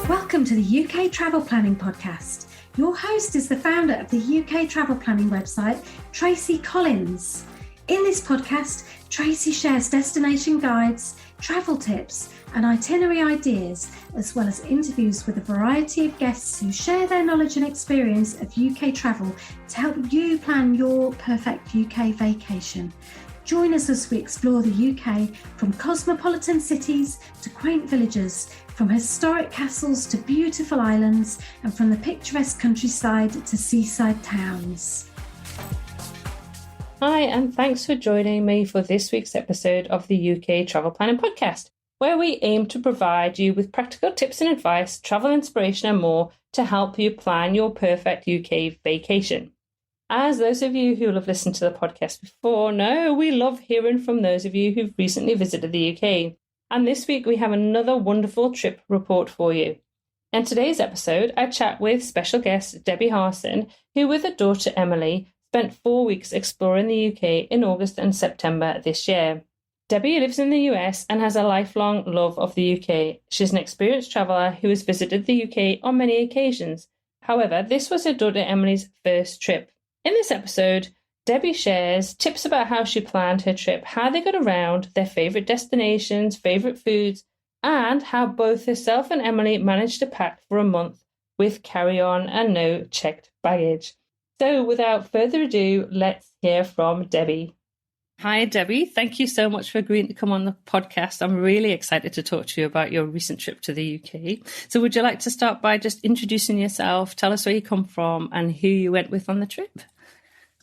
Welcome to the UK Travel Planning Podcast. Your host is the founder of the UK Travel Planning website, Tracy Collins. In this podcast, Tracy shares destination guides, travel tips, and itinerary ideas, as well as interviews with a variety of guests who share their knowledge and experience of UK travel to help you plan your perfect UK vacation. Join us as we explore the UK from cosmopolitan cities to quaint villages, from historic castles to beautiful islands, and from the picturesque countryside to seaside towns. Hi, and thanks for joining me for this week's episode of the UK Travel Planning Podcast, where we aim to provide you with practical tips and advice, travel inspiration and more to help you plan your perfect UK vacation. As those of you who have listened to the podcast before know, we love hearing from those of you who've recently visited the UK. And this week we have another wonderful trip report for you. In today's episode, I chat with special guest Debbie Harson, who with her daughter Emily spent 4 weeks exploring the UK in August and September this year. Debbie lives in the US and has a lifelong love of the UK. She's an experienced traveller who has visited the UK on many occasions. However, this was her daughter Emily's first trip. In this episode, Debbie shares tips about how she planned her trip, how they got around, their favourite destinations, favourite foods, and how both herself and Emily managed to pack for a month with carry-on and no checked baggage. So without further ado, let's hear from Debbie. Hi, Debbie. Thank you so much for agreeing to come on the podcast. I'm really excited to talk to you about your recent trip to the UK. So would you like to start by just introducing yourself, tell us where you come from and who you went with on the trip?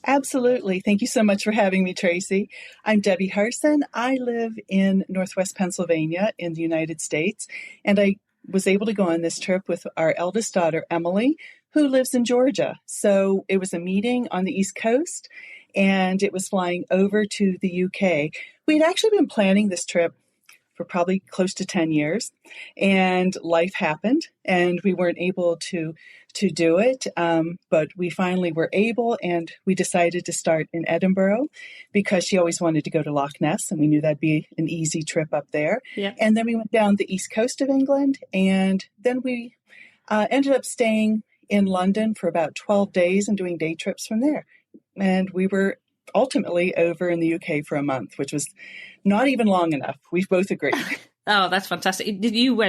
Absolutely. Thank you so much for having me, Tracy. I'm Debbie Harson. I live in Northwest Pennsylvania in the United States, and I was able to go on this trip with our eldest daughter, Emily, who lives in Georgia. So it was a meeting on the East Coast, and it was flying over to the UK. We'd actually been planning this trip for probably close to 10 years, and life happened, and we weren't able to do it, but we finally were able, and we decided to start in Edinburgh because she always wanted to go to Loch Ness, and we knew that'd be an easy trip up there. Yeah. And then we went down the east coast of England, and then we ended up staying in London for about 12 days and doing day trips from there. And we were ultimately over in the UK for a month, which was not even long enough. We both agreed. Oh, that's fantastic. Did you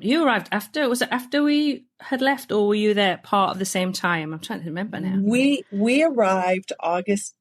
you arrived after, was it after we had left, or were you there part of the same time? I'm trying to remember now. We arrived August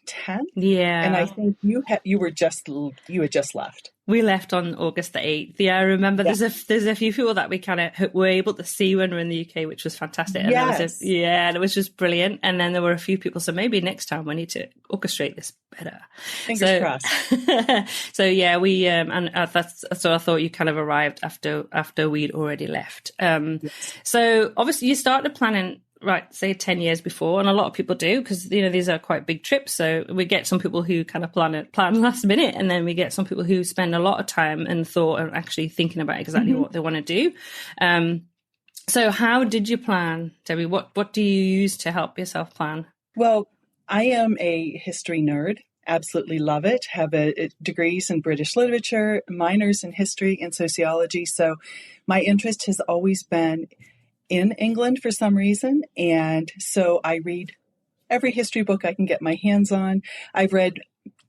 10th. Yeah. And I think you had just left. We left on August the 8th. Yeah, I remember. Yeah. There's a few people that we kind of were able to see when we were in the UK, which was fantastic. And yes. It was just brilliant. And then there were a few people, so maybe next time we need to orchestrate this better. Fingers crossed. So yeah, we that's so I thought you kind of arrived after we'd already left. Yes. So obviously you started planning, right, say 10 years before, and a lot of people do, because these are quite big trips. So we get some people who kind of plan last minute, and then we get some people who spend a lot of time and thought and actually thinking about exactly what they want to do. So how did you plan, Debbie? What do you use to help yourself plan? Well, I am a history nerd. Absolutely love it. Have degrees in British literature, minors in history and sociology. So my interest has always been in England for some reason. And so I read every history book I can get my hands on. I've read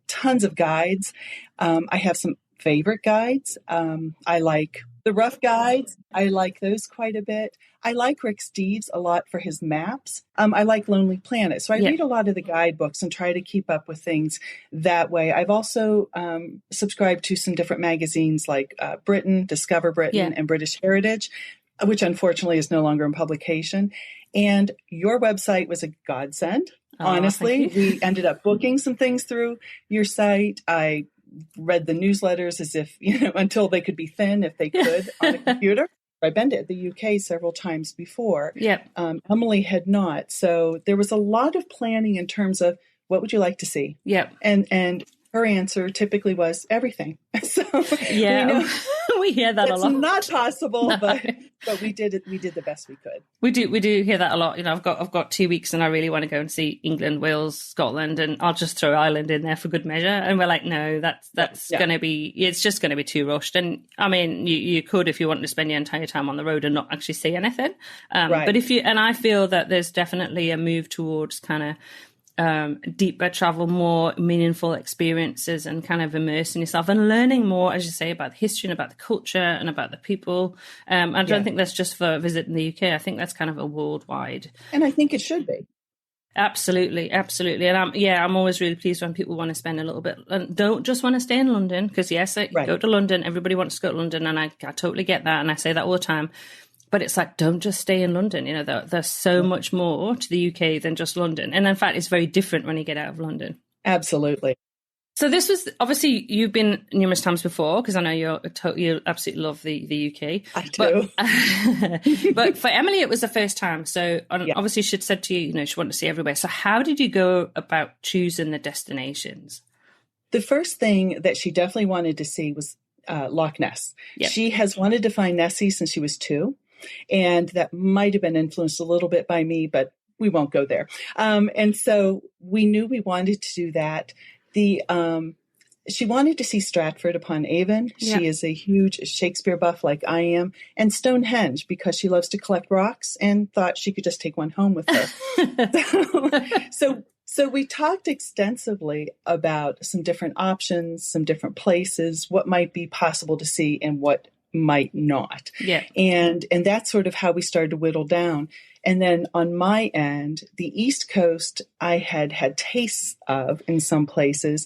tons of guides. I have some favorite guides. I like the rough guides. I like those quite a bit. I like Rick Steves a lot for his maps. I like Lonely Planet. So I read a lot of the guidebooks and try to keep up with things that way. I've also subscribed to some different magazines like Britain, Discover Britain, and British Heritage, which unfortunately is no longer in publication. And your website was a godsend. Honestly, we ended up booking some things through your site. I read the newsletters as if, until they could be thin, if they could, on a computer. I've been to the UK several times before. Emily had not. So there was a lot of planning in terms of what would you like to see? And her answer typically was everything. So We hear that a lot. It's not possible, No. but we did it. We did the best we could. We do hear that a lot. You know, I've got 2 weeks and I really want to go and see England, Wales, Scotland, and I'll just throw Ireland in there for good measure. And we're like, no, that's going to be, it's just going to be too rushed. And I mean, you could, if you wanted to spend your entire time on the road and not actually see anything. Right. But and I feel that there's definitely a move towards kind of deeper travel, more meaningful experiences, and kind of immersing yourself and learning more, as you say, about the history and about the culture and about the people. I don't think that's just for visiting the UK. I think that's kind of a worldwide. And I think it should be. Absolutely. And I'm always really pleased when people want to spend a little bit and don't just want to stay in London, because yes, go to London. Everybody wants to go to London, and I totally get that, and I say that all the time. But it's like, don't just stay in London. You know, there's so much more to the UK than just London. And in fact, it's very different when you get out of London. Absolutely. So this was, obviously, you've been numerous times before, because I know you absolutely love the UK. I do. But for Emily, it was the first time. So obviously she'd said to you, you know, she wanted to see everywhere. So how did you go about choosing the destinations? The first thing that she definitely wanted to see was Loch Ness. Yep. She has wanted to find Nessie since she was 2. And that might have been influenced a little bit by me, but we won't go there. And so we knew we wanted to do that. She wanted to see Stratford-upon-Avon. Yeah. She is a huge Shakespeare buff like I am, and Stonehenge, because she loves to collect rocks and thought she could just take one home with her. So we talked extensively about some different options, some different places, what might be possible to see and what might not. Yeah. And that's sort of how we started to whittle down. And then on my end, the East Coast, I had tastes of in some places.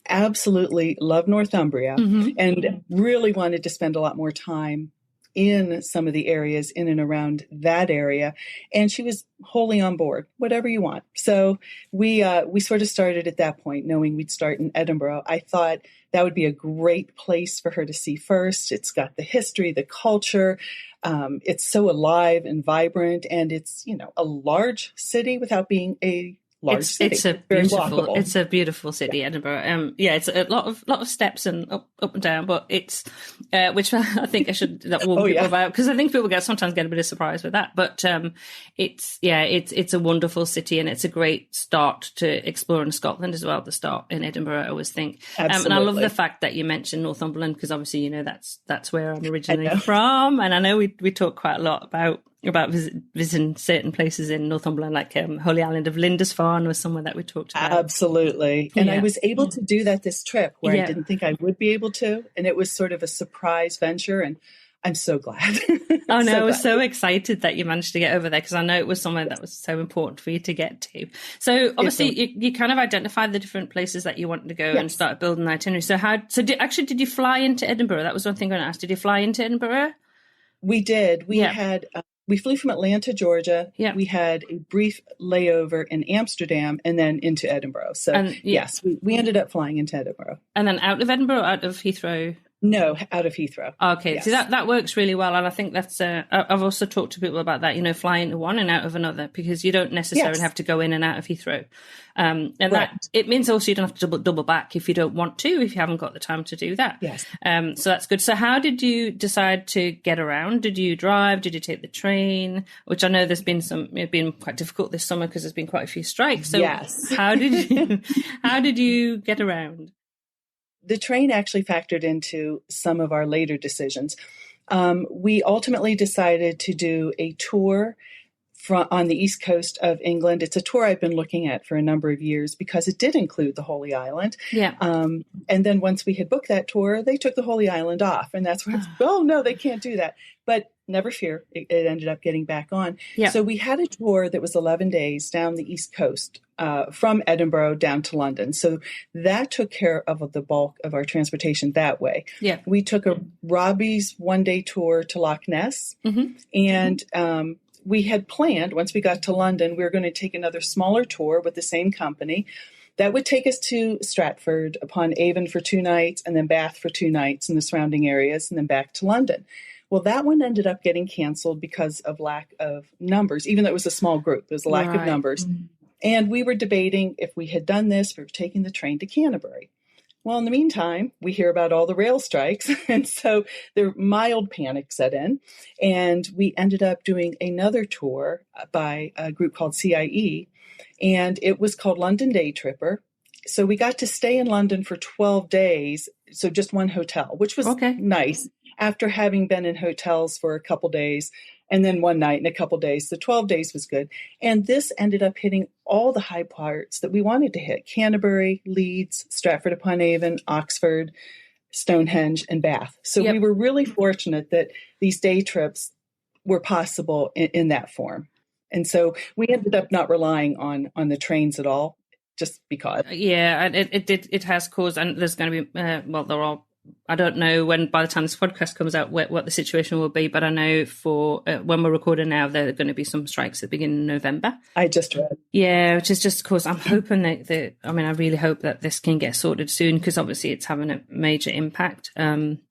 Absolutely love Northumbria, and really wanted to spend a lot more time in some of the areas in and around that area. And she was wholly on board, whatever you want. So we sort of started at that point, knowing we'd start in Edinburgh. I thought that would be a great place for her to see first. It's got the history, the culture. It's so alive and vibrant, and it's, you know, a large city without being a large city. It's a beautiful city, Edinburgh. It's a lot of steps and up and down, but it's which I think I should warn people about, because I think people sometimes get a bit of surprise with that. But it's a wonderful city, and it's a great start to exploring Scotland as well. The start in Edinburgh, I always think. And I love the fact that you mentioned Northumberland, because obviously, you know, that's where I'm originally from, and I know we talk quite a lot about visiting certain places in Northumberland, like Holy Island of Lindisfarne was somewhere that we talked about. Absolutely. And I was able to do that this trip, where I didn't think I would be able to. And it was sort of a surprise venture, and I'm so glad. Oh, no, I was so excited that you managed to get over there, because I know it was somewhere that was so important for you to get to. So obviously you kind of identified the different places that you wanted to go and started building the itinerary. So did you fly into Edinburgh? That was one thing I asked. Did you fly into Edinburgh? We did. We flew from Atlanta, Georgia. Yeah. We had a brief layover in Amsterdam and then into Edinburgh. So yes, we ended up flying into Edinburgh. And then out of Edinburgh, out of Heathrow? No, out of Heathrow. Okay, yes. So that works really well. And I think that's, I've also talked to people about that, you know, flying to one and out of another, because you don't necessarily have to go in and out of Heathrow. And that, it means also you don't have to double back if you don't want to, if you haven't got the time to do that. Yes. So that's good. So how did you decide to get around? Did you drive? Did you take the train? Which I know it's been quite difficult this summer because there's been quite a few strikes. So yes. how did you get around? The train actually factored into some of our later decisions. We ultimately decided to do a tour on the east coast of England. It's a tour I've been looking at for a number of years, because it did include the Holy Island. Yeah. And then once we had booked that tour, they took the Holy Island off. And that's where oh, no, they can't do that. But never fear, it ended up getting back on. Yeah. So we had a tour that was 11 days down the east coast, from Edinburgh down to London. So that took care of the bulk of our transportation that way. Yeah. We took a Robbie's one-day tour to Loch Ness. Mm-hmm. And we had planned, once we got to London, we were going to take another smaller tour with the same company. That would take us to Stratford-upon-Avon for 2 nights, and then Bath for 2 nights in the surrounding areas, and then back to London. Well, that one ended up getting canceled because of lack of numbers. Even though it was a small group, there was a lack of numbers. Mm-hmm. And we were debating, if we had done this, we were taking the train to Canterbury. Well, in the meantime, we hear about all the rail strikes. And so the mild panic set in. And we ended up doing another tour by a group called CIE. And it was called London Day Tripper. So we got to stay in London for 12 days. So just one hotel, which was nice after having been in hotels for a couple days. And then one night and a couple days. The 12 days was good. And this ended up hitting all the high parts that we wanted to hit: Canterbury, Leeds, Stratford-upon-Avon, Oxford, Stonehenge, and Bath. So we were really fortunate that these day trips were possible in that form. And so we ended up not relying on the trains at all, just because. Yeah, it has caused, and there's going to be, there are, I don't know when, by the time this podcast comes out, what the situation will be, but I know for when we're recording now, there are going to be some strikes that begin in November. I just read. Yeah, which is just because I'm hoping that I really hope that this can get sorted soon, because obviously it's having a major impact.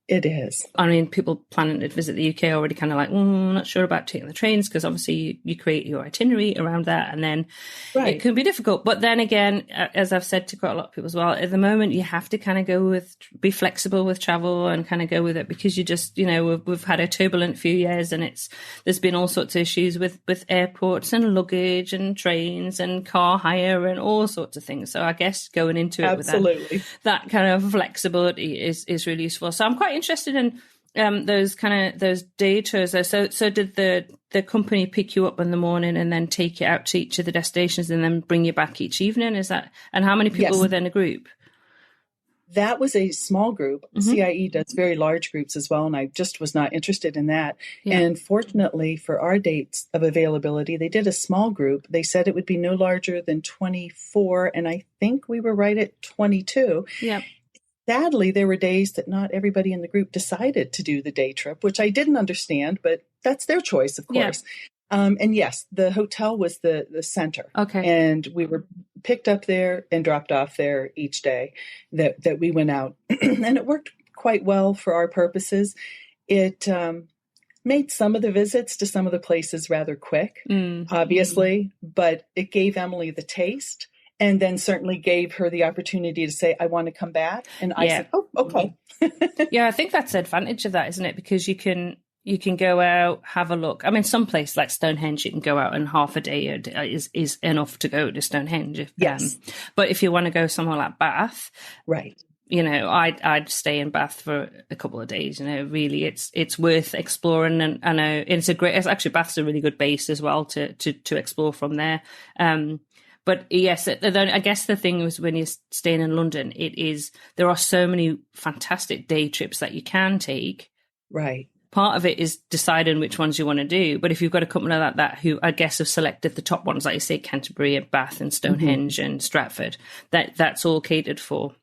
It is. I mean, people planning to visit the UK are already kind of like, I'm not sure about taking the trains, because obviously you create your itinerary around that, and then it can be difficult. But then again, as I've said to quite a lot of people as well, at the moment you have to kind of be flexible with travel and kind of go with it, because you just, we've had a turbulent few years, and there's been all sorts of issues with airports and luggage and trains and car hire and all sorts of things. So I guess going into it with that kind of flexibility is really useful. So I'm quite interested in those day tours. So did the company pick you up in the morning and then take you out to each of the destinations and then bring you back each evening? Is that, and how many people were in a group? That was a small group. CIE does very large groups as well, and I just was not interested in that. Yeah. And fortunately for our dates of availability, they did a small group. They said it would be no larger than 24, and I think we were right at 22. Yeah. Sadly, there were days that not everybody in the group decided to do the day trip, which I didn't understand, but that's their choice, of course. Yeah. And yes, the hotel was the center. Okay. And we were picked up there and dropped off there each day that we went out. And it worked quite well for our purposes. It made some of the visits to some of the places rather quick, obviously, but it gave Emily the taste. And then certainly gave her the opportunity to say, I want to come back. And I said, oh, okay. Yeah, I think that's the advantage of that, isn't it? Because you can go out, have a look. I mean, some place like Stonehenge, you can go out and half a day is enough to go to Stonehenge. Yes. But if you want to go somewhere like Bath, right. I'd stay in Bath for a couple of days. Really, it's worth exploring, and I know it's actually Bath's a really good base as well to explore from there. But yes, I guess the thing was, when you're staying in London, there are so many fantastic day trips that you can take. Right. Part of it is deciding which ones you want to do. But if you've got a company like that who I guess have selected the top ones, like you say, Canterbury and Bath and Stonehenge and Stratford, that's all catered for.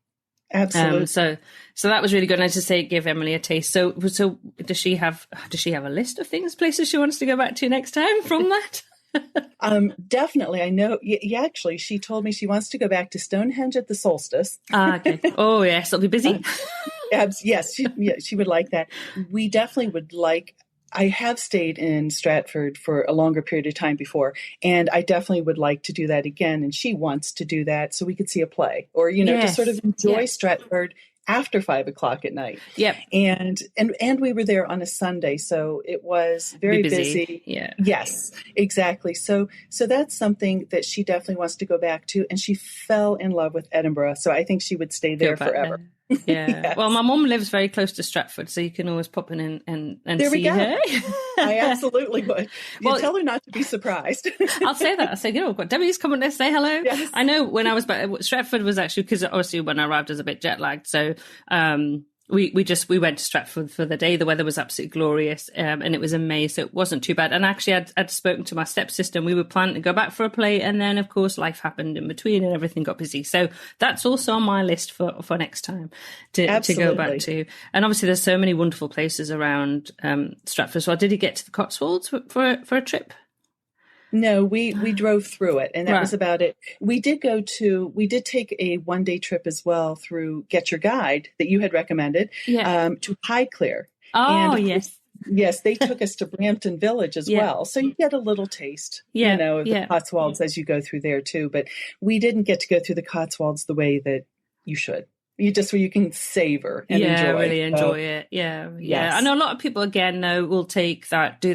Absolutely. So that was really good. And as I say, it gave Emily a taste. So does she have a list of places she wants to go back to next time from that? Definitely. I know. Yeah, actually, she told me she wants to go back to Stonehenge at the solstice. Okay. Oh, yes. It'll be busy. Yes. She would like that. We definitely would like. I have stayed in Stratford for a longer period of time before, and I definitely would like to do that again. And she wants to do that so we could see a play, or just sort of enjoy Stratford after 5:00 at night. Yep. And we were there on a Sunday, so it was very busy. Yeah. Yes, exactly. So that's something that she definitely wants to go back to, and she fell in love with Edinburgh. So I think she would stay there forever. There. Yeah. Yes. Well, my mum lives very close to Stratford, so you can always pop in and there see her. I absolutely would. Tell her not to be surprised. I'll say that. I say, we've got Debbie's coming to say hello. Yes. I know when I was back, Stratford was actually, because obviously when I arrived I was a bit jet lagged, so we went to Stratford for the day. The weather was absolutely glorious, and it was in May, so it wasn't too bad. And actually, I'd spoken to my stepsister, and we were planning to go back for a play, and then of course life happened in between, and everything got busy. So that's also on my list for next time to go back to. And obviously, there's so many wonderful places around Stratford. So did you get to the Cotswolds for a trip? No, we drove through it, and that was about it. We did take a one-day trip as well through Get Your Guide that you had recommended to Highclere. Oh, and yes. Yes, they took us to Brampton Village as well. So you get a little taste, of the Cotswolds as you go through there too. But we didn't get to go through the Cotswolds the way that you should. where you can savor and enjoy. Really enjoy it. Yeah. Yes. I know a lot of people, again, though, will do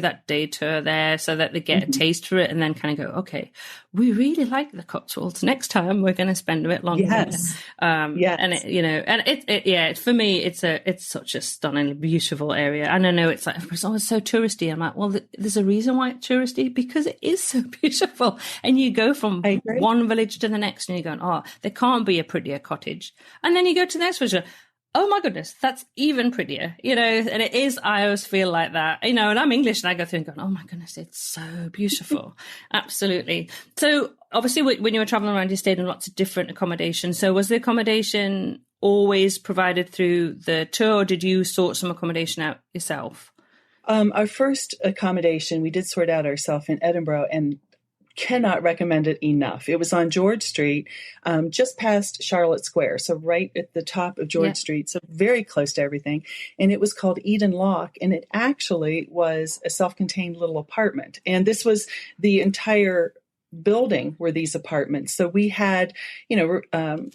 that day tour there so that they get a taste for it and then kind of go, okay, we really like the Cotswolds. Next time we're going to spend a bit longer. Yes. Yes. And it, for me, it's such a stunning, beautiful area. And I know it's like, it's always so touristy. I'm like, well, there's a reason why it's touristy, because it is so beautiful. And you go from one village to the next and you're going, oh, there can't be a prettier cottage. And then you go to the next village, oh my goodness, that's even prettier, and it is, I always feel like that, and I'm English and I go through and go, oh my goodness, it's so beautiful. Absolutely. So obviously when you were traveling around, you stayed in lots of different accommodations. So was the accommodation always provided through the tour, or did you sort some accommodation out yourself? Our first accommodation, we did sort out ourselves in Edinburgh, and cannot recommend it enough. It was on George Street, just past Charlotte Square. So right at the top of George Street. So very close to everything. And it was called Eden Loch. And it actually was a self-contained little apartment. And this was the entire building were these apartments. So we had,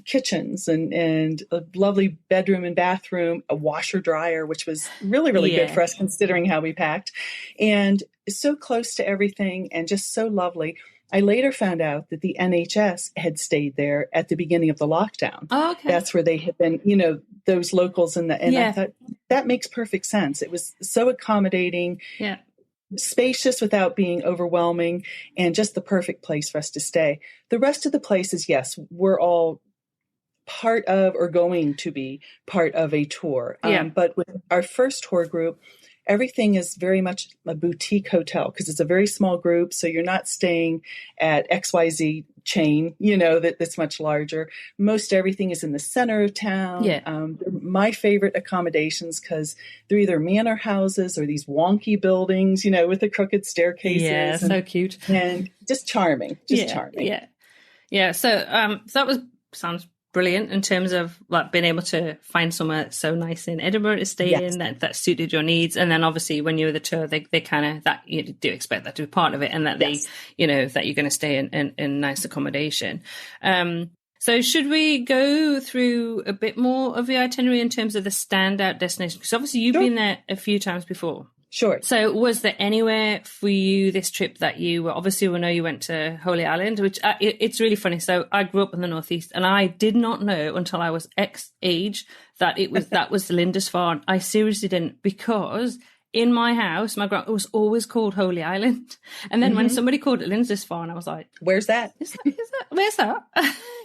kitchens and a lovely bedroom and bathroom, a washer dryer, which was really, really good for us considering how we packed, and so close to everything and just so lovely. I later found out that the NHS had stayed there at the beginning of the lockdown. Oh, okay. That's where they had been, those locals and I thought that makes perfect sense. It was so accommodating. Yeah. Spacious without being overwhelming, and just the perfect place for us to stay. The rest of the places, yes, we're all part of or going to be part of a tour. But with our first tour group, everything is very much a boutique hotel because it's a very small group. So you're not staying at XYZ chain, that's much larger. Most everything is in the center of town. Yeah. They're my favorite accommodations because they're either manor houses or these wonky buildings, with the crooked staircases. Yeah, so cute. And just charming, charming. Yeah. So sounds brilliant in terms of like being able to find somewhere so nice in Edinburgh to stay in that suited your needs. And then obviously when you're the tour, they kind of that you do expect that to be part of it, and that they, that you're going to stay in nice accommodation. So should we go through a bit more of the itinerary in terms of the standout destination? Because obviously you've been there a few times before. Sure. So was there anywhere for you this trip that you were, obviously we know you went to Holy Island, which it's really funny. So I grew up in the Northeast and I did not know until I was X age that that was Lindisfarne. I seriously didn't, because in my house, it was always called Holy Island. And then when somebody called it Lindisfarne, I was like, where's that? Where's that?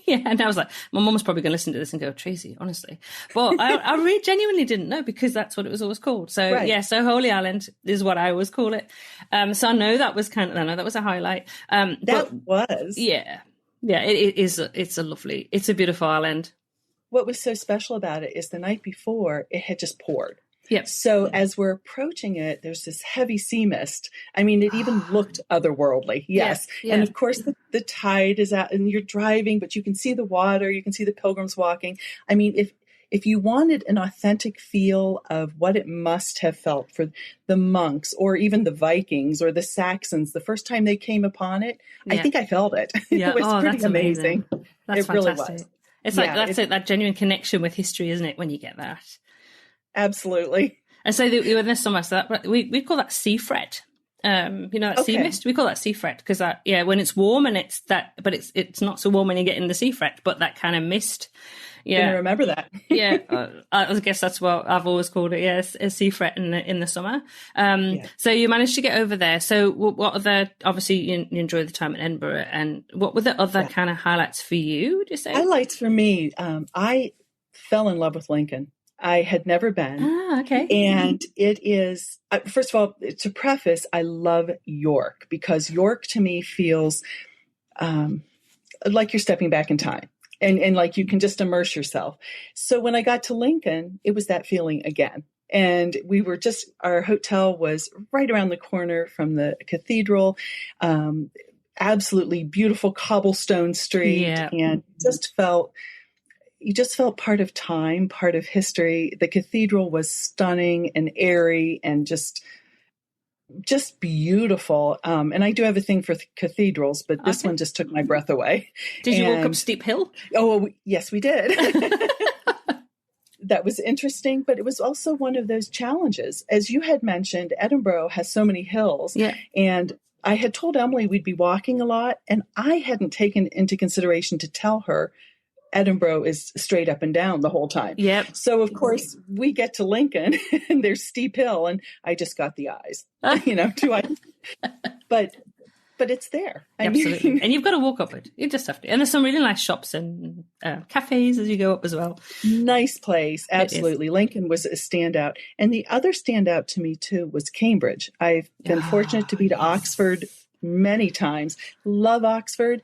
And I was like, my mum was probably going to listen to this and go, Tracy, honestly. But I really genuinely didn't know, because that's what it was always called. So so Holy Island is what I always call it. So I know that was that was a highlight. It's a beautiful island. What was so special about it is the night before it had just poured. Yep. So as we're approaching it, there's this heavy sea mist. I mean, it even looked otherworldly. Yes. Yeah. And of course, the tide is out and you're driving, but you can see the water. You can see the pilgrims walking. I mean, if you wanted an authentic feel of what it must have felt for the monks or even the Vikings or the Saxons, the first time they came upon it, I think I felt it. Yeah. It was pretty amazing. That's it really fantastic. was. It's like, that genuine connection with history, isn't it, when you get that? Absolutely. And so we were in the summer, so that we call that sea fret. Sea mist. We call that sea fret because when it's warm and it's that, but it's not so warm when you get in the sea fret, but that kind of mist. Yeah, I remember that. I guess that's what I've always called it. Yes, a sea fret in the summer. So you managed to get over there. So what other? Obviously, you enjoyed the time in Edinburgh, and what were the other kind of highlights for you? Would you say highlights for me? I fell in love with Lincoln. I had never been. Okay. And it is, first of all, to preface, I love York because York to me feels like you're stepping back in time and like you can just immerse yourself. So when I got to Lincoln, it was that feeling again. And our hotel was right around the corner from the cathedral, absolutely beautiful cobblestone street, and you just felt part of time, part of history. The cathedral was stunning and airy and just beautiful. And I do have a thing for cathedrals, but this one just took my breath away. Did you walk up steep hill? Oh, yes, we did. that was interesting, but it was also one of those challenges. As you had mentioned, Edinburgh has so many hills. Yeah. And I had told Emily we'd be walking a lot, and I hadn't taken into consideration to tell her Edinburgh is straight up and down the whole time. Yep. So, of course, we get to Lincoln and there's steep hill, and I just got the eyes, but it's there. Absolutely. And you've got to walk up it. You just have to. And there's some really nice shops and cafes as you go up as well. Nice place. Absolutely. Lincoln was a standout. And the other standout to me, too, was Cambridge. I've been fortunate to be to Oxford many times. Love Oxford.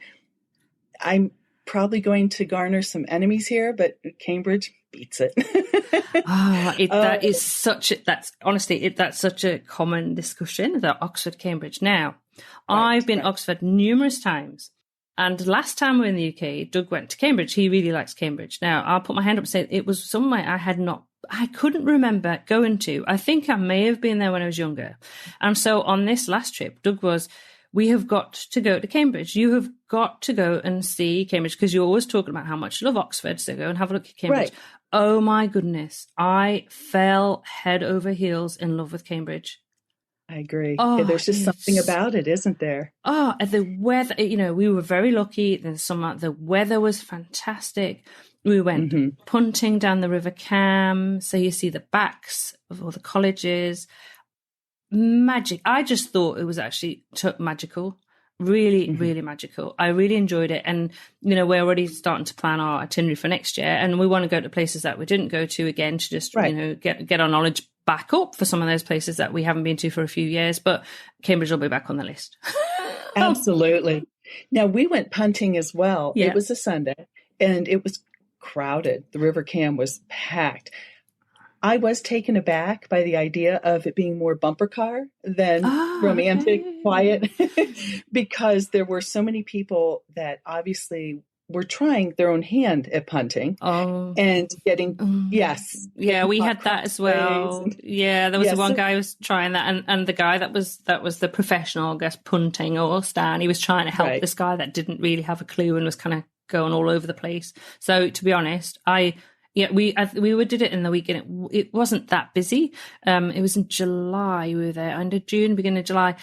I'm probably going to garner some enemies here, but Cambridge beats it. That's such a common discussion, that Oxford, Cambridge. Now, I've been Oxford numerous times, and last time we were in the UK, Doug went to Cambridge. He really likes Cambridge. Now, I'll put my hand up and say it was somewhere I couldn't remember going to. I think I may have been there when I was younger. And so on this last trip, Doug was, we have got to go to Cambridge. You have got to go and see Cambridge, because you're always talking about how much you love Oxford, so go and have a look at Cambridge. Right. Oh my goodness. I fell head over heels in love with Cambridge. I agree. There's just something about it, isn't there? The weather, we were very lucky. The weather was fantastic. We went punting down the River Cam, so you see the backs of all the colleges. Magic. I just thought it was actually magical. Really, really magical. I really enjoyed it. And, we're already starting to plan our itinerary for next year. And we want to go to places that we didn't go to again to just, get our knowledge back up for some of those places that we haven't been to for a few years. But Cambridge will be back on the list. Absolutely. Now, we went punting as well. Yeah. It was a Sunday and it was crowded. The River Cam was packed. I was taken aback by the idea of it being more bumper car than romantic, quiet, because there were so many people that obviously were trying their own hand at punting and getting, yes. Yeah, we had that as well. There was one guy who was trying that, and the guy that was the professional, I guess, punting or Stan, he was trying to help this guy that didn't really have a clue and was kind of going all over the place. So to be honest, we did it in the week, and it wasn't that busy. It was in July. We were there end of June, beginning of July.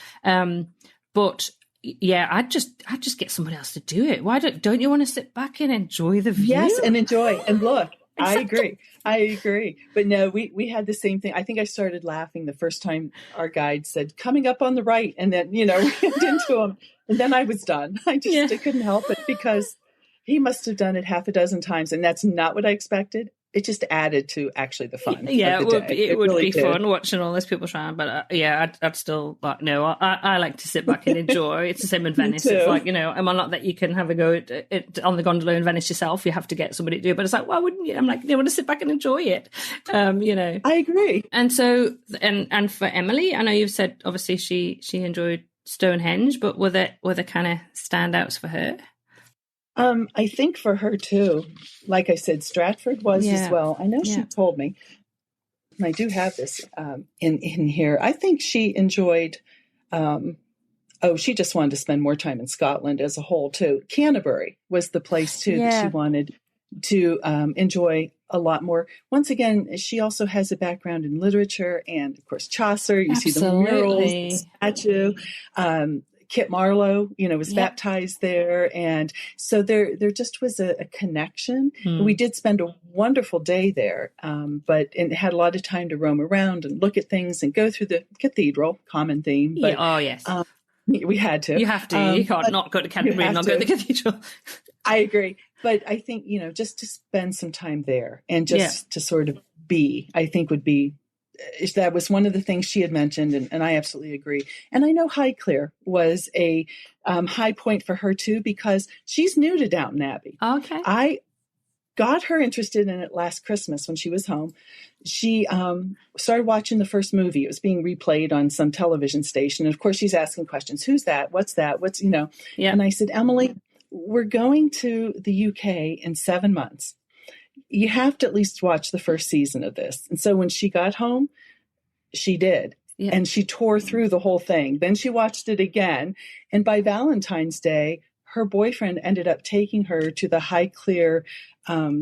But yeah, I'd just get somebody else to do it. Why don't you want to sit back and enjoy the view? Yes, and enjoy and look. Exactly. I agree. But no, we had the same thing. I think I started laughing the first time our guide said, coming up on the right. And then, we went into him. And then I was done. I couldn't help it, because he must have done it half a dozen times. And that's not what I expected. It just added to actually the fun. Yeah, of the day. It would really be fun watching all those people trying. But I'd still no. I like to sit back and enjoy. It's the same in Venice. It's like, am I not that you can have a go at on the gondola in Venice yourself? You have to get somebody to do it. But it's like, why wouldn't you? I'm like, want to sit back and enjoy it. I agree. And so, and for Emily, I know you've said obviously she enjoyed Stonehenge, but were there kind of standouts for her? I think for her too, like I said, Stratford was as well. I know she told me, and I do have this in here. I think she enjoyed, she just wanted to spend more time in Scotland as a whole too. Canterbury was the place too that she wanted to enjoy a lot more. Once again, she also has a background in literature and of course Chaucer. You see the murals, the statue. Kit Marlowe, was baptized there. And so there just was a connection. We did spend a wonderful day there, but it had a lot of time to roam around and look at things and go through the cathedral, common theme. But, we had to. You have to. You can't not go to Canterbury and not go to the cathedral. I agree. But I think, just to spend some time there and just to sort of be, I think would be, that was one of the things she had mentioned, and I absolutely agree. And I know Highclere was a high point for her too, because she's new to Downton Abbey. Okay. I got her interested in it last Christmas when she was home. She started watching the first movie. It was being replayed on some television station. And of course, she's asking questions. Who's that? What's that? What's, And I said, Emily, we're going to the UK in 7 months. You have to at least watch the first season of this. And so when she got home, she did. Yeah. And she tore through the whole thing. Then she watched it again. And by Valentine's Day, her boyfriend ended up taking her to the Highclere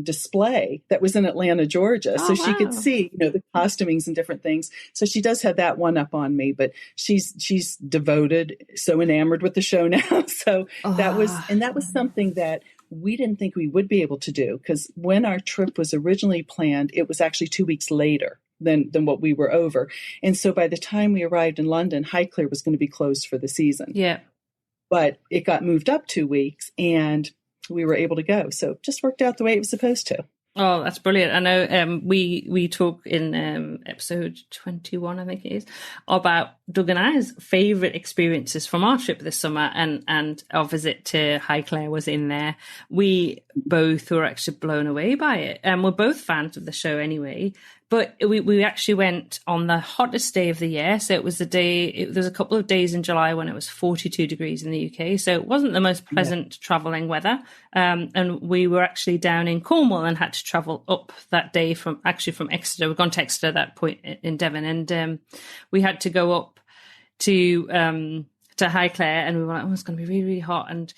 display that was in Atlanta, Georgia. Oh, So she could wow. see, the costumings and different things. So she does have that one up on me, but she's devoted, so enamored with the show now. So that was something that we didn't think we would be able to do, because when our trip was originally planned, it was actually 2 weeks later than what we were over. And so by the time we arrived in London, Highclere was going to be closed for the season. Yeah. But it got moved up 2 weeks and we were able to go. So it just worked out the way it was supposed to. Oh, that's brilliant. I know we talk in episode 21, I think it is, about Doug and I's favourite experiences from our trip this summer, and our visit to Highclere was in there. We both were actually blown away by it. And we're both fans of the show anyway. But we actually went on the hottest day of the year. So it was there's a couple of days in July when it was 42 degrees in the UK. So it wasn't the most pleasant travelling weather. And we were actually down in Cornwall and had to travel up that day from Exeter. We've gone to Exeter at that point in Devon. And we had to go up to Highclere, and we were like, it's going to be really, really hot. And,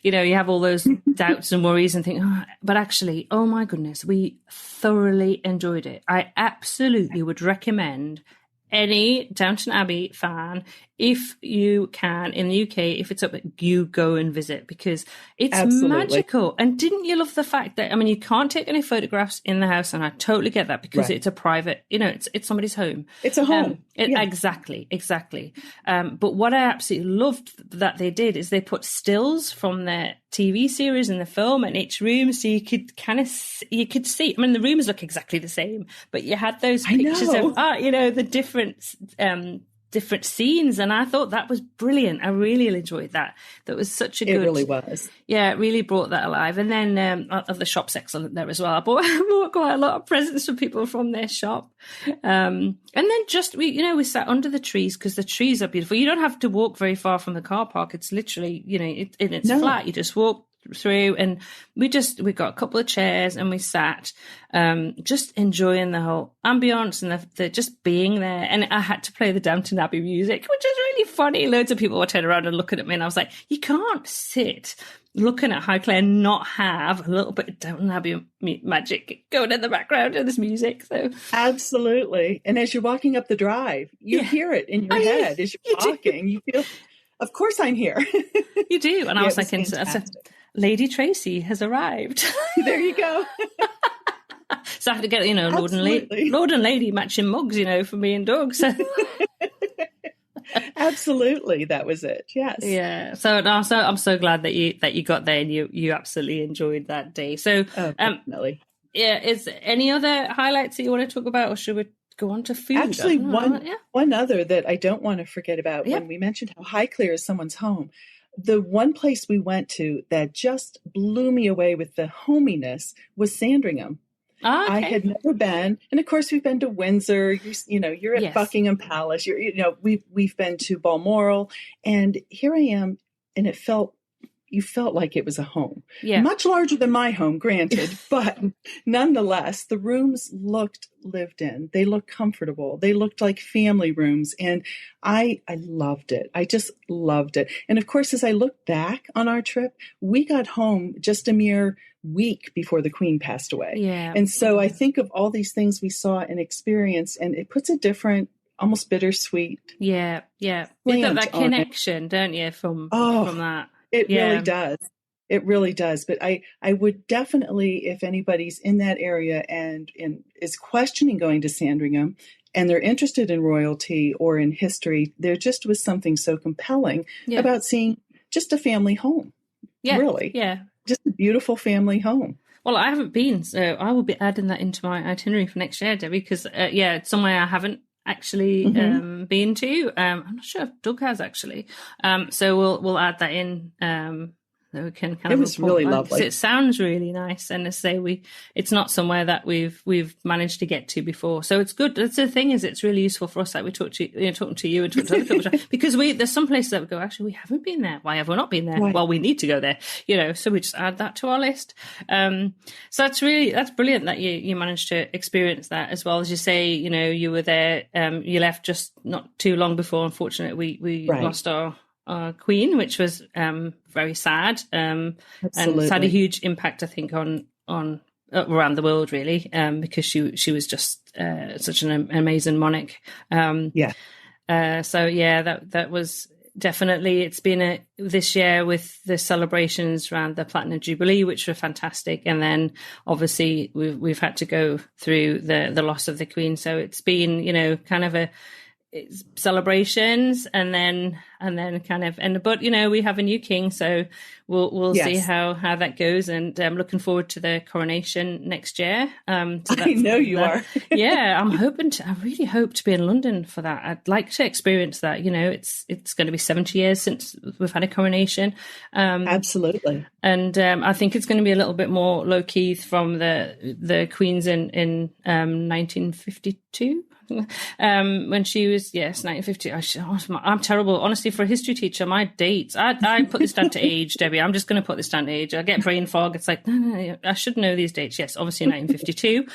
you have all those doubts and worries and think, but actually, oh my goodness, we thoroughly enjoyed it. I absolutely would recommend any Downton Abbey fan, if you can, in the UK, if it's up, you go and visit, because it's magical. And didn't you love the fact that, you can't take any photographs in the house, and I totally get that, because it's a private, it's somebody's home. It's a home. Exactly. But what I absolutely loved that they did is they put stills from their TV series and the film in each room, so you could see. The rooms look exactly the same, but you had those pictures of the different scenes, and I thought that was brilliant. I really enjoyed that. That was such a good. It really was. Yeah, it really brought that alive. And then the shop's excellent there as well. I bought quite a lot of presents for people from their shop. And then just we sat under the trees, because the trees are beautiful. You don't have to walk very far from the car park. It's literally it's flat. You just walk through, and we got a couple of chairs and we sat, just enjoying the whole ambience and the just being there. And I had to play the Downton Abbey music, which is really funny. Loads of people were turning around and looking at me, and I was like, you can't sit looking at Highclere and not have a little bit of Downton Abbey magic going in the background of this music. So absolutely. And as you're walking up the drive, you hear it in your head as you're walking. You feel, of course I'm here. You do. And I was thinking, Lady Tracy has arrived. There you go. So I had to get, Lord and Lady matching mugs, for me and Doug. So. Absolutely, that was it. Yes. Yeah. So I'm so glad that you got there and you absolutely enjoyed that day. So definitely. Yeah. Is there any other highlights that you want to talk about, or should we go on to food? Actually, one other that I don't want to forget about, when we mentioned how Highclere is someone's home. The one place we went to that just blew me away with the hominess was Sandringham. Oh, okay. I had never been, and of course we've been to Windsor. You're at Buckingham Palace. We've been to Balmoral, and here I am, and you felt like it was a home. Yeah. Much larger than my home, granted, but nonetheless, the rooms looked lived in. They looked comfortable. They looked like family rooms, and I loved it. I just loved it. And of course, as I look back on our trip, we got home just a mere week before the Queen passed away. Yeah. And so I think of all these things we saw and experienced, and it puts a different, almost bittersweet. Yeah. You've got that connection, don't you, from that? It really does. It really does. But I would definitely, if anybody's in that area and is questioning going to Sandringham, and they're interested in royalty or in history, there just was something so compelling about seeing just a family home. Yeah. Really. Yeah. Just a beautiful family home. Well, I haven't been, so I will be adding that into my itinerary for next year, Debbie, because, it's somewhere I haven't actually been to. I'm not sure if Doug has, actually. So we'll add that in. So we can kind of. It was really lovely. It sounds really nice, and to say it's not somewhere that we've managed to get to before, so it's good. That's the thing, is it's really useful for us that we talking to you and talking to other people, because there's some places that we go, actually we haven't been there. Why have we not been there? Right. Well, we need to go there, so we just add that to our list. So that's brilliant that you managed to experience that, as well as you say. You were there. You left just not too long before. Unfortunately, we lost our Queen, which was very sad, and it's had a huge impact, I think, on on around the world, really, because she was just such an amazing monarch. So yeah, that was definitely, it's been this year with the celebrations around the Platinum Jubilee, which were fantastic, and then obviously we've had to go through the loss of the Queen. So it's been, you know, kind of it's celebrations and then but you know, we have a new king, so we'll see how that goes, and I'm looking forward to the coronation next year. So I know you are. Yeah, I really hope to be in London for that. I'd like to experience that. You know, it's going to be 70 years since we've had a coronation. Absolutely. And I think it's going to be a little bit more low key from the Queen's in 1952. When she was 1950. I'm terrible, honestly, for a history teacher. My dates, I put this down to age, Debbie. I'm just going to put this down to age. I get brain fog. It's like, no, I should know these dates. Yes, obviously 1952.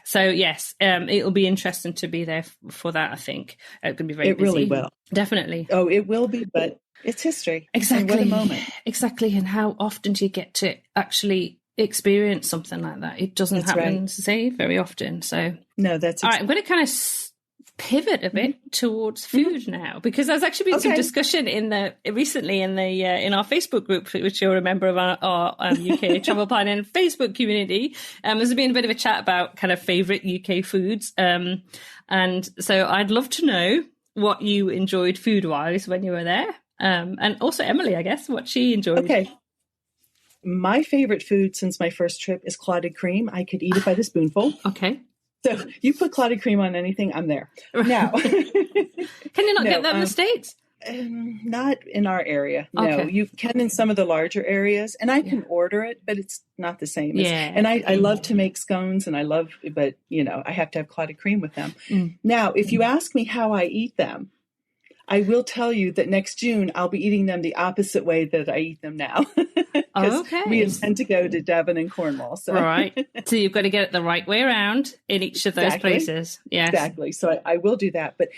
So yes, it'll be interesting to be there for that. I think it's going to be very busy. It really will, definitely. Oh, it will be, but it's history. Exactly. And what a moment. Exactly, and how often do you get to actually experience something like that? It doesn't happen, say, very often. So no, that's all right. I'm going to kind of pivot a bit towards food now, because there's actually been some discussion recently in our Facebook group, which you're a member of our UK travel planning Facebook community. There's been a bit of a chat about kind of favorite UK foods, and so I'd love to know what you enjoyed food wise when you were there, and also Emily, I guess, what she enjoyed. Okay. My favorite food since my first trip is clotted cream. I could eat it by the spoonful. Okay. So you put clotted cream on anything, I'm there. Now, can you not get that in the States? Not in our area. No, Okay. you can in some of the larger areas, and I can order it, but it's not the same. Yeah. And I love to make scones, and but you know, I have to have clotted cream with them. Now, if you ask me how I eat them, I will tell you that next June I'll be eating them the opposite way that I eat them now. Okay. We intend to go to Devon and Cornwall. So. Right. So you've got to get it the right way around in each of those places. Yes. Exactly. So I will do that. But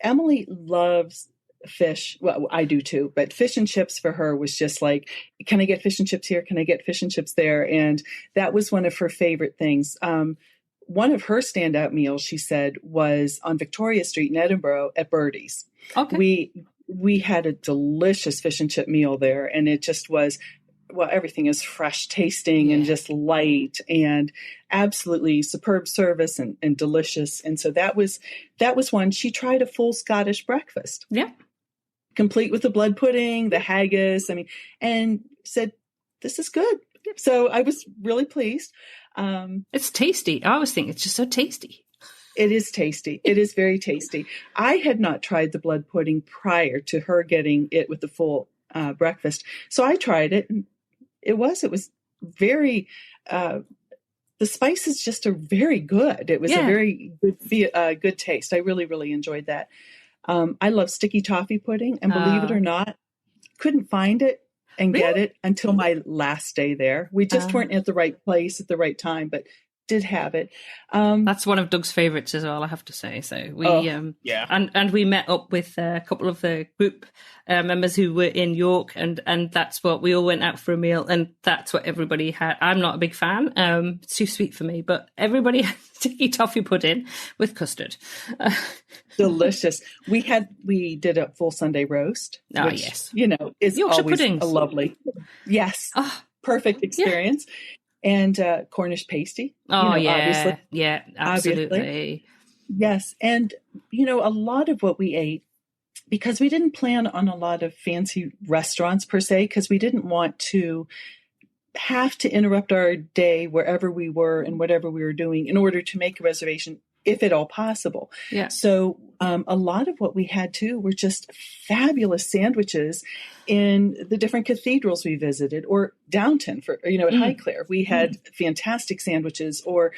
Emily loves fish. Well, I do too. But fish and chips for her was just like, can I get fish and chips here? Can I get fish and chips there? And that was one of her favorite things. One of her standout meals, she said, was on Victoria Street in Edinburgh at Birdie's. Okay. We had a delicious fish and chip meal there, and it just was, well, everything is fresh tasting and just light and absolutely superb service and delicious. And so that was one. She tried a full Scottish breakfast. Yeah. Complete with the blood pudding, the haggis, and said, this is good. So I was really pleased. It's tasty. I always think it's just so tasty. It is tasty. It is very tasty. I had not tried the blood pudding prior to her getting it with the full breakfast. So I tried it, and it was very, the spices just are very good. It was a very good taste. I really, really enjoyed that. I love sticky toffee pudding, and believe it or not, couldn't find it and get it until my last day there. We just weren't at the right place at the right time, but did have it. That's one of Doug's favorites as well, I have to say. So we and we met up with a couple of the group members who were in York, and that's what we all went out for a meal, and that's what everybody had. I'm not a big fan. It's too sweet for me, but everybody had sticky toffee pudding with custard. Delicious. We did a full Sunday roast. Which, yes. You know, is Yorkshire always puddings. a lovely. Yes. Perfect experience. Yeah. And Cornish pasty. Obviously. Yeah, absolutely. Obviously. Yes. And, you know, a lot of what we ate, because we didn't plan on a lot of fancy restaurants per se, because we didn't want to have to interrupt our day wherever we were and whatever we were doing in order to make a reservation, if at all possible. Yeah. So a lot of what we had too were just fabulous sandwiches in the different cathedrals we visited, or Downton at Highclere. We had fantastic sandwiches, or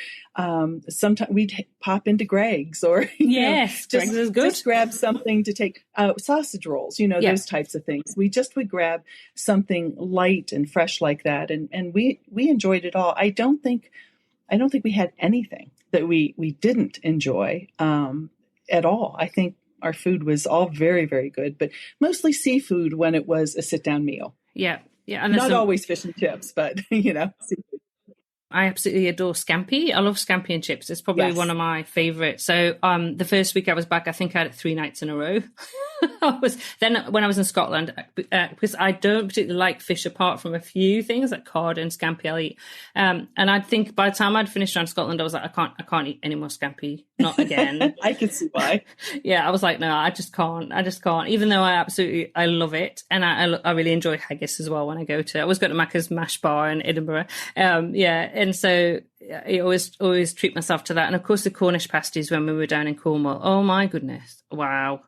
sometimes we'd pop into Greg's, or Greg's is good. Just grab something to take, sausage rolls, those types of things. We just would grab something light and fresh like that, and we enjoyed it all. I don't think we had anything that we didn't enjoy at all. I think our food was all very, very good, but mostly seafood when it was a sit-down meal. Yeah. Yeah, and not always fish and chips, but seafood. I absolutely adore scampi. I love scampi and chips. It's probably one of my favorites. So the first week I was back, I think I had it 3 nights in a row. Then when I was in Scotland, because I don't particularly like fish apart from a few things like cod and scampi I'll eat. And I think by the time I'd finished around Scotland, I was like, I can't eat any more scampi. Not again. I can see why. Yeah, I was like, no, I just can't. Even though I love it. And I really enjoy haggis as well when I go to, I always go to Macca's Mash Bar in Edinburgh. And so I always treat myself to that. And of course the Cornish pasties when we were down in Cornwall. Oh my goodness. Wow.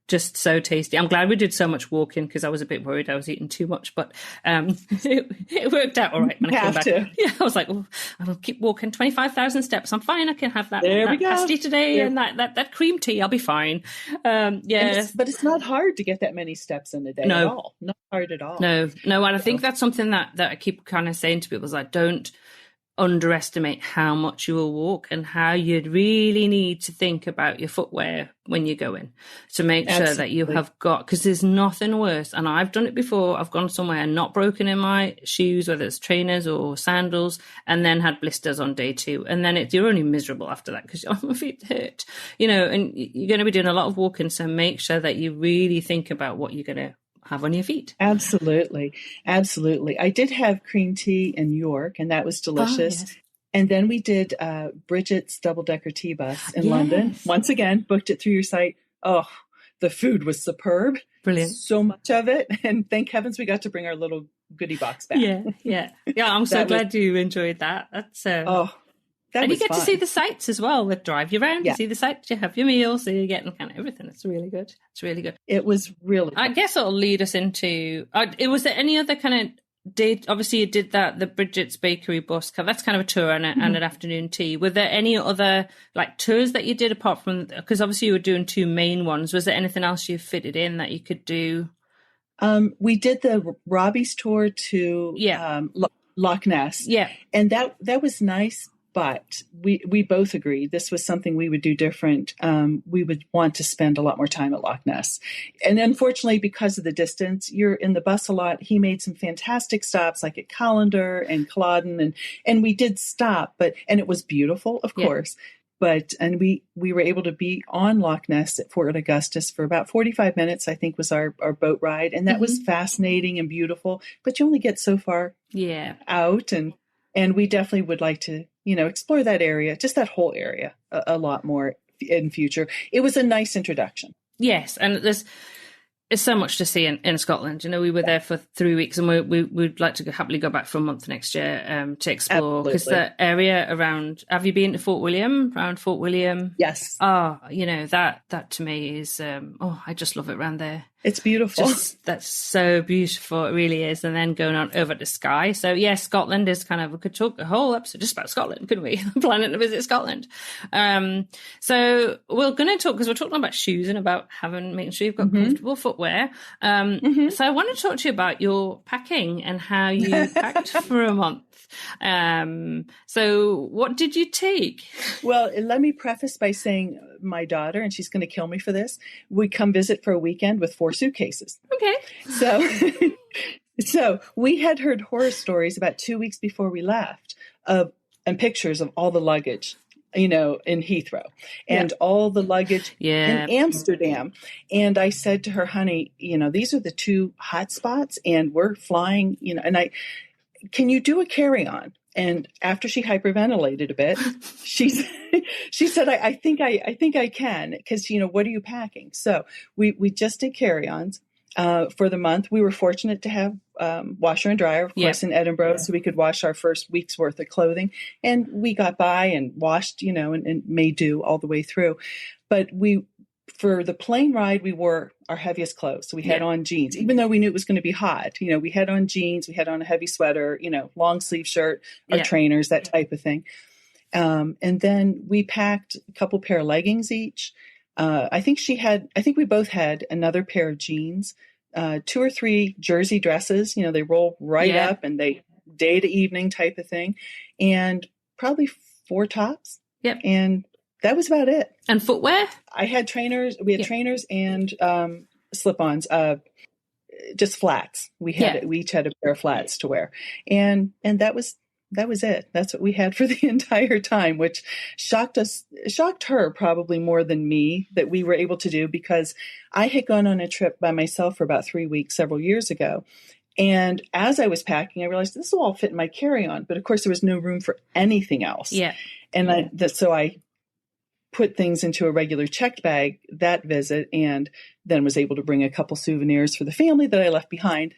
Just so tasty. I'm glad we did so much walking because I was a bit worried I was eating too much, but it worked out all right when I came back. Yeah, I was like, I'll keep walking 25,000 steps. I'm fine. I can have that pasty today and that cream tea. I'll be fine. But it's not hard to get that many steps in a day at all. Not hard at all. No. And I think that's something that I keep kind of saying to people is like, don't underestimate how much you will walk and how you'd really need to think about your footwear when you go in to make sure that you have got, because there's nothing worse. And I've done it before. I've gone somewhere and not broken in my shoes, whether it's trainers or sandals, and then had blisters on day 2. And then you're only miserable after that because my feet hurt, and you're going to be doing a lot of walking. So make sure that you really think about what you're going to have on your feet. Absolutely. I did have cream tea in York, and that was delicious. Yes. And then we did Bridget's double-decker tea bus in London. Once again, booked it through your site. Oh, the food was superb. Brilliant. So much of it. And thank heavens we got to bring our little goodie box back. Yeah. I'm so glad you enjoyed that. That's and you get to see the sights as well. With drive you around, you see the sights, you have your meals, so you're getting kind of everything. It's really good. It was really good. I guess it'll lead us into, was there any other kind of date? Obviously you did the Bridget's Bakery bus. That's kind of a tour and an afternoon tea. Were there any other like tours that you did apart from, because obviously you were doing 2 main ones. Was there anything else you fitted in that you could do? We did the Robbie's tour to Loch Ness. Yeah. And that was nice. But we both agreed this was something we would do different. We would want to spend a lot more time at Loch Ness. And unfortunately, because of the distance, you're in the bus a lot. He made some fantastic stops like at Callander and Culloden. And we did stop, and it was beautiful, of course. And we were able to be on Loch Ness at Fort Augustus for about 45 minutes, I think was our boat ride. And that was fascinating and beautiful. But you only get so far out. And we definitely would like to, explore that area, just that whole area a lot more in future. It was a nice introduction. Yes. And there's so much to see in Scotland. We were there for 3 weeks and we'd like to happily go back for a month next year to explore. Because the area around, have you been to Fort William? Yes. Oh, that to me is, I just love it around there. It's beautiful. That's so beautiful. It really is. And then going on over to Skye. So Scotland is we could talk a whole episode just about Scotland, couldn't we? Planning to visit Scotland. So we're going to talk, because we're talking about shoes and about making sure you've got comfortable footwear. So I want to talk to you about your packing and how you packed for a month. So what did you take? Well, let me preface by saying my daughter, and she's going to kill me for this, we come visit for a weekend with 4 suitcases. Okay. So we had heard horror stories about 2 weeks before we left and pictures of all the luggage, in Heathrow and all the luggage in Amsterdam. And I said to her, honey, these are the 2 hot spots and we're flying, can you do a carry-on? And after she hyperventilated a bit, she said, I think I can, because, what are you packing? So we just did carry-ons for the month. We were fortunate to have washer and dryer, of course, in Edinburgh, so we could wash our first week's worth of clothing. And we got by and washed, and made do all the way through. But for the plane ride, we wore our heaviest clothes. So we had on jeans, even though we knew it was going to be hot. We had on jeans, we had on a heavy sweater, long sleeve shirt, our trainers, that type of thing. And then we packed a couple pair of leggings each. I think we both had another pair of jeans, 2 or 3 jersey dresses. They roll right up and they day to evening type of thing. And probably 4 tops. Yep. And that was about it. And footwear? I had trainers. We had trainers and slip-ons. just flats. We each had a pair of flats to wear. And that was it. That's what we had for the entire time, which shocked her probably more than me, that we were able to do, because I had gone on a trip by myself for about 3 weeks several years ago. And as I was packing, I realized this will all fit in my carry-on. But of course, there was no room for anything else. Yeah. And so I put things into a regular checked bag that visit, and then was able to bring a couple souvenirs for the family that I left behind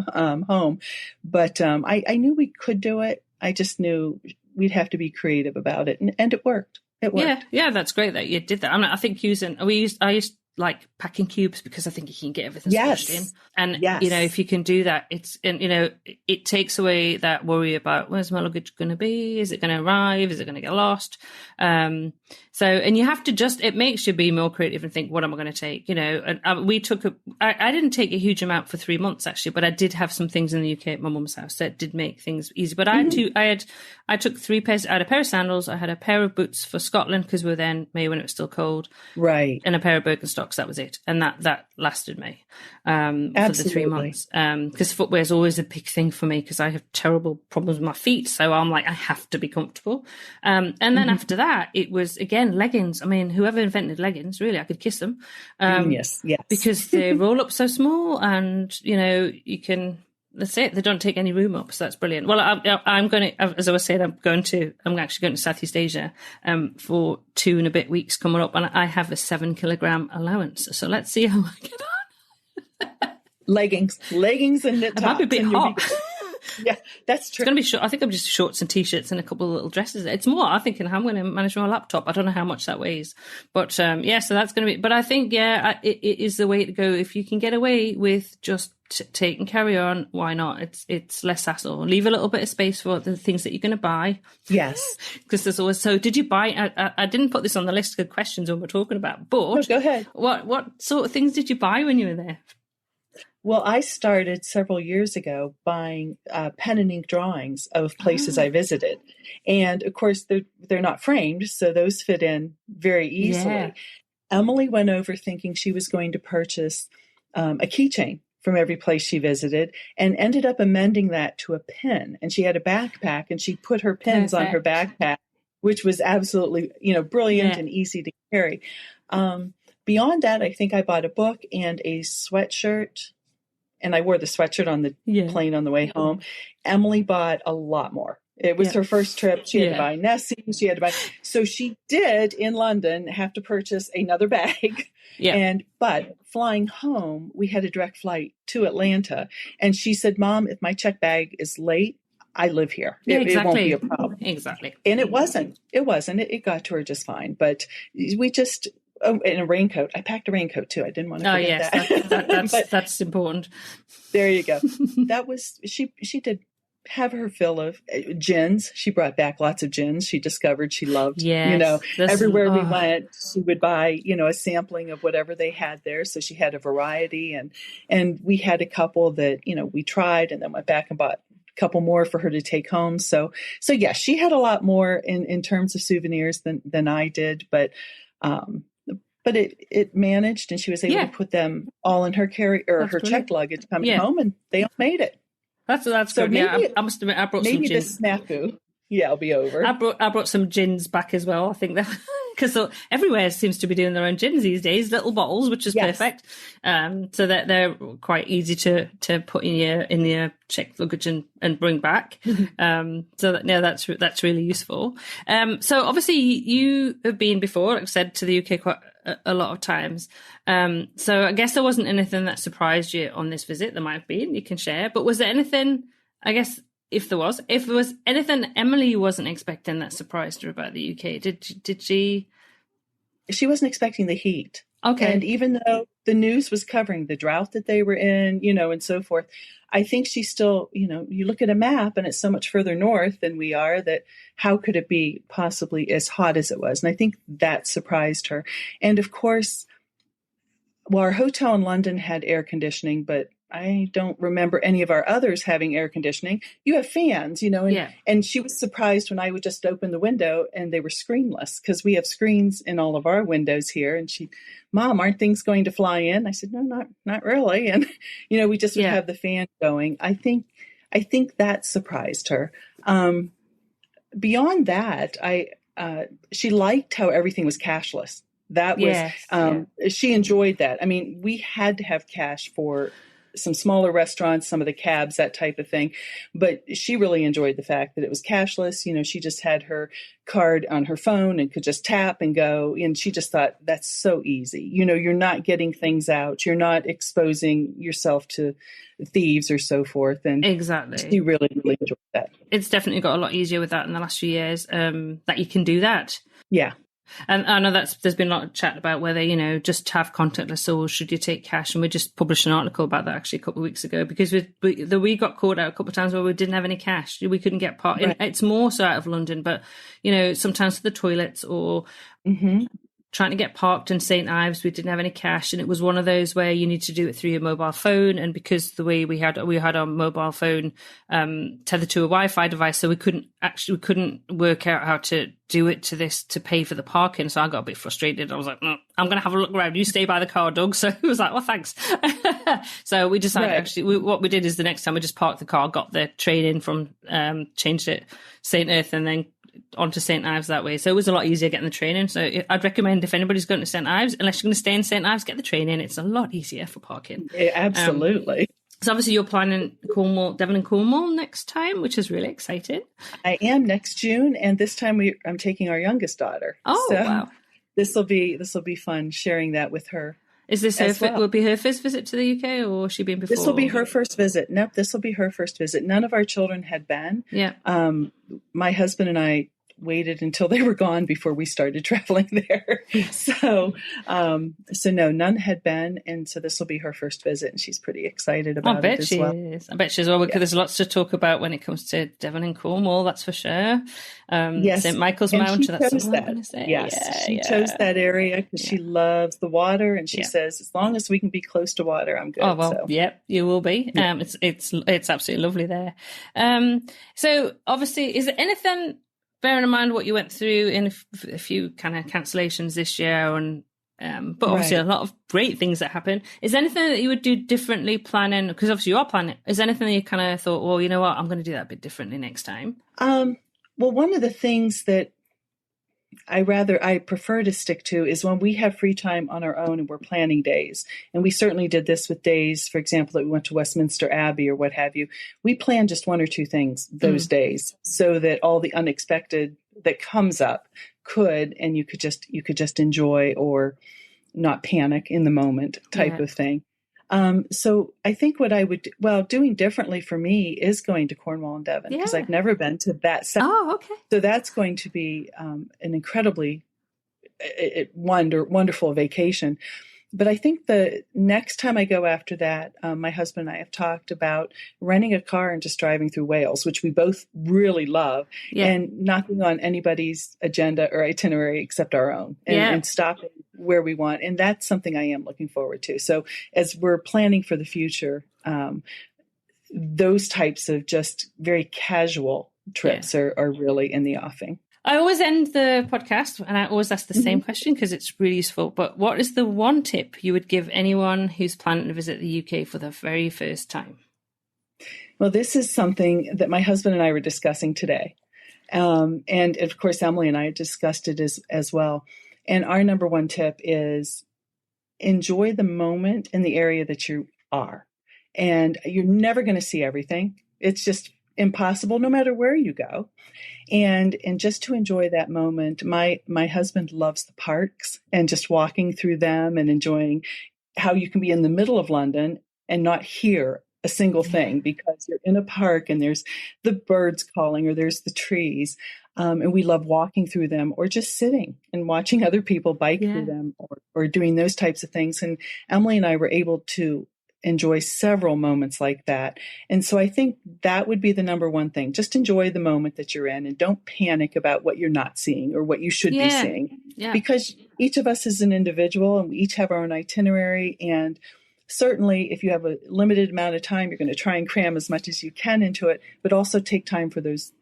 home. But I knew we could do it. I just knew we'd have to be creative about it. And it worked. It worked. Yeah, that's great that you did that. I mean, I think I used like packing cubes, because I think you can get everything squished in. And, if you can do that, it takes away that worry about, where's my luggage going to be? Is it going to arrive? Is it going to get lost? And you have to it makes you be more creative and think, what am I going to take? And I didn't take a huge amount for 3 months actually, but I did have some things in the UK at my mum's house that did make things easy. But I took 3 pairs. I had a pair of sandals. I had a pair of boots for Scotland, because we were there in May when it was still cold. Right. And a pair of Birkenstocks. That was it. And that lasted me for the 3 months. Because footwear is always a big thing for me, because I have terrible problems with my feet. So I'm like, I have to be comfortable. And then after that, it was, again, leggings. I mean, whoever invented leggings, really, I could kiss them. Yes. Because they roll up so small, and, you can... That's it. They don't take any room up, so that's brilliant. Well, I'm going to, as I was saying, I'm actually going to Southeast Asia for 2 and a bit weeks coming up, and I have a 7 kilogram allowance. So let's see how I get on. Leggings and knit tops. I might be a bit hot. Yeah, that's true. It's going to be short. I think I'm just shorts and t-shirts and a couple of little dresses. It's more, I'm thinking, how I'm going to manage my laptop. I don't know how much that weighs, but so that's going to be. But I think it is the way to go. If you can get away with just take and carry on, why not? It's less hassle. Leave a little bit of space for the things that you're going to buy. Yes, because there's always. So did you buy? I didn't put this on the list of questions when we're talking about, but no, go ahead. What sort of things did you buy when you were there? Well, I started several years ago buying pen and ink drawings of places I visited. And of course, they're not framed, so those fit in very easily. Yeah. Emily went over thinking she was going to purchase a keychain from every place she visited, and ended up amending that to a pin. And she had a backpack, and she put her pins on her backpack, which was absolutely, brilliant and easy to carry. Beyond that, I think I bought a book and a sweatshirt. And I wore the sweatshirt on the plane on the way home. Emily bought a lot more. It was her first trip. She had to buy Nessie. So she did in London have to purchase another bag. Yeah. But flying home, we had a direct flight to Atlanta. And she said, Mom, if my check bag is late, I live here. It won't be a problem. Exactly. And it wasn't. It got to her just fine. But we just... Oh, and a raincoat. I packed a raincoat too. I didn't want to forget that. That's important. There you go. That was, she did have her fill of gins. She brought back lots of gins. She discovered she loved, everywhere we went, she would buy, a sampling of whatever they had there. So she had a variety, and we had a couple that, we tried and then went back and bought a couple more for her to take home. So yeah, she had a lot more in terms of souvenirs than I did, but it managed, and she was able to put them all in her her checked luggage coming home, and they all made it. That's so good. I must admit, I brought some gins. Maybe the snafu, will be over. I brought some gins back as well. I think that because everywhere seems to be doing their own gins these days, little bottles, which is perfect. So that they're quite easy to put in your checked luggage and bring back. That's really useful. So obviously you have been before, like I said, to the UK quite a lot of times. So I guess there wasn't anything that surprised you on this visit. There might have been, you can share, but was there anything, I guess, if there was anything Emily wasn't expecting that surprised her about the UK? Did she? She wasn't expecting the heat. Okay. And even though the news was covering the drought that they were in, and so forth, I think she still, you look at a map and it's so much further north than we are, that how could it be possibly as hot as it was? And I think that surprised her. And of course, our hotel in London had air conditioning, but I don't remember any of our others having air conditioning. You have fans, and she was surprised when I would just open the window and they were screenless, because we have screens in all of our windows here. And Mom, aren't things going to fly in? I said, no, not really. And, we just would have the fan going. I think that surprised her. Beyond that, she liked how everything was cashless. That was, she enjoyed that. I mean, we had to have cash for some smaller restaurants, some of the cabs, that type of thing. But she really enjoyed the fact that it was cashless. She just had her card on her phone and could just tap and go. And she just thought, that's so easy. You're not getting things out. You're not exposing yourself to thieves or so forth. And exactly, she really, really enjoyed that. It's definitely got a lot easier with that in the last few years, that you can do that. Yeah. And I know there's been a lot of chat about whether, just have contactless or should you take cash. And we just published an article about that actually a couple of weeks ago, because we got caught out a couple of times where we didn't have any cash. We couldn't get part. Right. It's more so out of London, but, sometimes to the toilets or trying to get parked in St. Ives, we didn't have any cash. And it was one of those where you need to do it through your mobile phone. And because the way we had our mobile phone tethered to a Wi-Fi device, so we couldn't work out how to do it to pay for the parking. So I got a bit frustrated. I was like, I'm going to have a look around. You stay by the car, Doug. So it was like, well, thanks. So we decided what we did is the next time we just parked the car, got the train in from, changed it St. Earth, and then onto St. Ives that way. So it was a lot easier getting the train in. So I'd recommend, if anybody's going to St. Ives, unless you're going to stay in St. Ives, get the train in. It's a lot easier for parking. Yeah, absolutely. So obviously you're planning Devon and Cornwall next time, which is really exciting. I am next June, and this time I'm taking our youngest daughter. Oh, so wow. This will be fun sharing that with her. Is this will be her first visit to the UK, or has she been before? This will be her first visit. Nope, this will be her first visit. None of our children had been. Yeah. My husband and I waited until they were gone before we started traveling there. So no, none had been. And so this will be her first visit, and she's pretty excited about it as well. I bet she is. Well, because there's lots to talk about when it comes to Devon and Cornwall, that's for sure. Yes. St. Michael's Mount, that's what I'm going to say. Yes, she chose that area because she loves the water, and she says, as long as we can be close to water, I'm good. Oh, well, you will be. Yeah. It's absolutely lovely there. So obviously, is there anything, bearing in mind what you went through in a few kind of cancellations this year, and but obviously a lot of great things that happen. Is there anything that you would do differently planning? Because obviously you are planning. Is there anything that you kind of thought, well, you know what, I'm going to do that a bit differently next time? Well, one of the things that I prefer to stick to is when we have free time on our own and we're planning days. And we certainly did this with days, for example, that we went to Westminster Abbey or what have you. We planned just one or two things those days so that all the unexpected that comes up and you could just enjoy or not panic in the moment type of thing. So I think what I would, doing differently for me is going to Cornwall and Devon, because I've never been to that side. Oh, okay. So that's going to be an incredibly wonderful vacation. But I think the next time I go after that, my husband and I have talked about renting a car and just driving through Wales, which we both really love, and not being on anybody's agenda or itinerary except our own, and stopping where we want. And that's something I am looking forward to. So as we're planning for the future, those types of just very casual trips are really in the offing. I always end the podcast and I always ask the same question because it's really useful. But what is the one tip you would give anyone who's planning to visit the UK for the very first time? Well, this is something that my husband and I were discussing today. And of course, Emily and I discussed it as well. And our number one tip is enjoy the moment in the area that you are. And you're never going to see everything. It's just impossible no matter where you go. And just to enjoy that moment, my husband loves the parks and just walking through them and enjoying how you can be in the middle of London and not hear a single thing because you're in a park and there's the birds calling or there's the trees. And we love walking through them or just sitting and watching other people bike through them or doing those types of things. And Emily and I were able to enjoy several moments like that. And so I think that would be the number one thing. Just enjoy the moment that you're in and don't panic about what you're not seeing or what you should be seeing. Yeah. Because each of us is an individual and we each have our own itinerary. And certainly if you have a limited amount of time, you're going to try and cram as much as you can into it, but also take time for those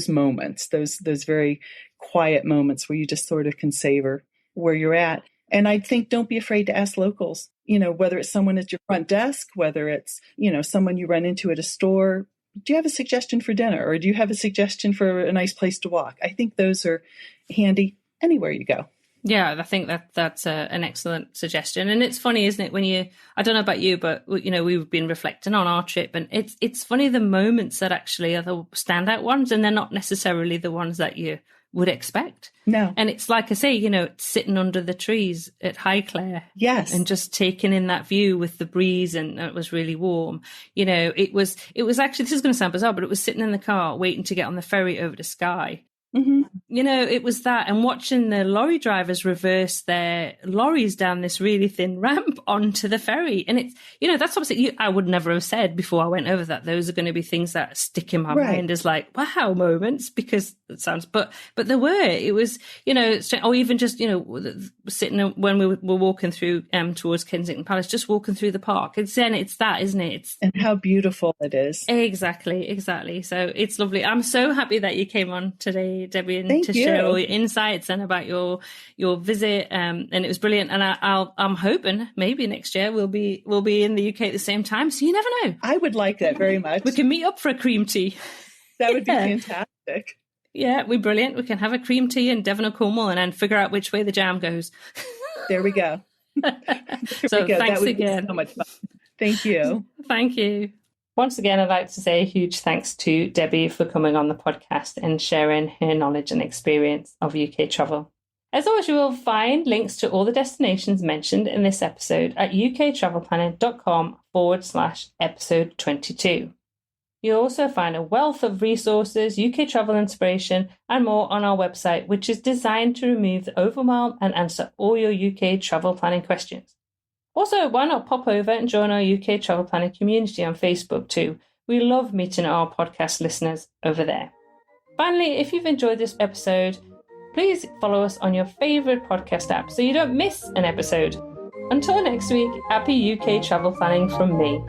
moments, those very quiet moments where you just sort of can savor where you're at. And I think don't be afraid to ask locals, whether it's someone at your front desk, whether it's, someone you run into at a store. Do you have a suggestion for dinner, or do you have a suggestion for a nice place to walk? I think those are handy anywhere you go. Yeah, I think that's an excellent suggestion. And it's funny, isn't it, when I don't know about you, but, we've been reflecting on our trip, and it's funny the moments that actually are the standout ones, and they're not necessarily the ones that you would expect. No. And it's like I say, sitting under the trees at Highclere. Yes. And just taking in that view with the breeze, and it was really warm. It was actually, this is going to sound bizarre, but it was sitting in the car waiting to get on the ferry over to Skye. Mm-hmm. It was that, and watching the lorry drivers reverse their lorries down this really thin ramp onto the ferry. And it's, that's something I would never have said before I went over that. Those are going to be things that stick in my mind as like, wow, moments, because it sounds, but there were, it was, or even just, sitting when we were walking through towards Kensington Palace, just walking through the park. It's that, isn't it? And how beautiful it is. Exactly. So it's lovely. I'm so happy that you came on today, Debbie, and to share all your insights and about your visit, and it was brilliant. And I'm hoping maybe next year we'll be in the UK at the same time. So you never know. I would like that very much. We can meet up for a cream tea. That would be fantastic. Yeah, we're brilliant. We can have a cream tea in Devon or Cornwall and then figure out which way the jam goes. There we go. So thanks again. So much fun. Thank you. Thank you. Once again, I'd like to say a huge thanks to Debbie for coming on the podcast and sharing her knowledge and experience of UK travel. As always, you will find links to all the destinations mentioned in this episode at uktravelplanning.com/episode 22. You'll also find a wealth of resources, UK travel inspiration, and more on our website, which is designed to remove the overwhelm and answer all your UK travel planning questions. Also, why not pop over and join our UK travel planning community on Facebook too? We love meeting our podcast listeners over there. Finally, if you've enjoyed this episode, please follow us on your favourite podcast app so you don't miss an episode. Until next week, happy UK travel planning from me.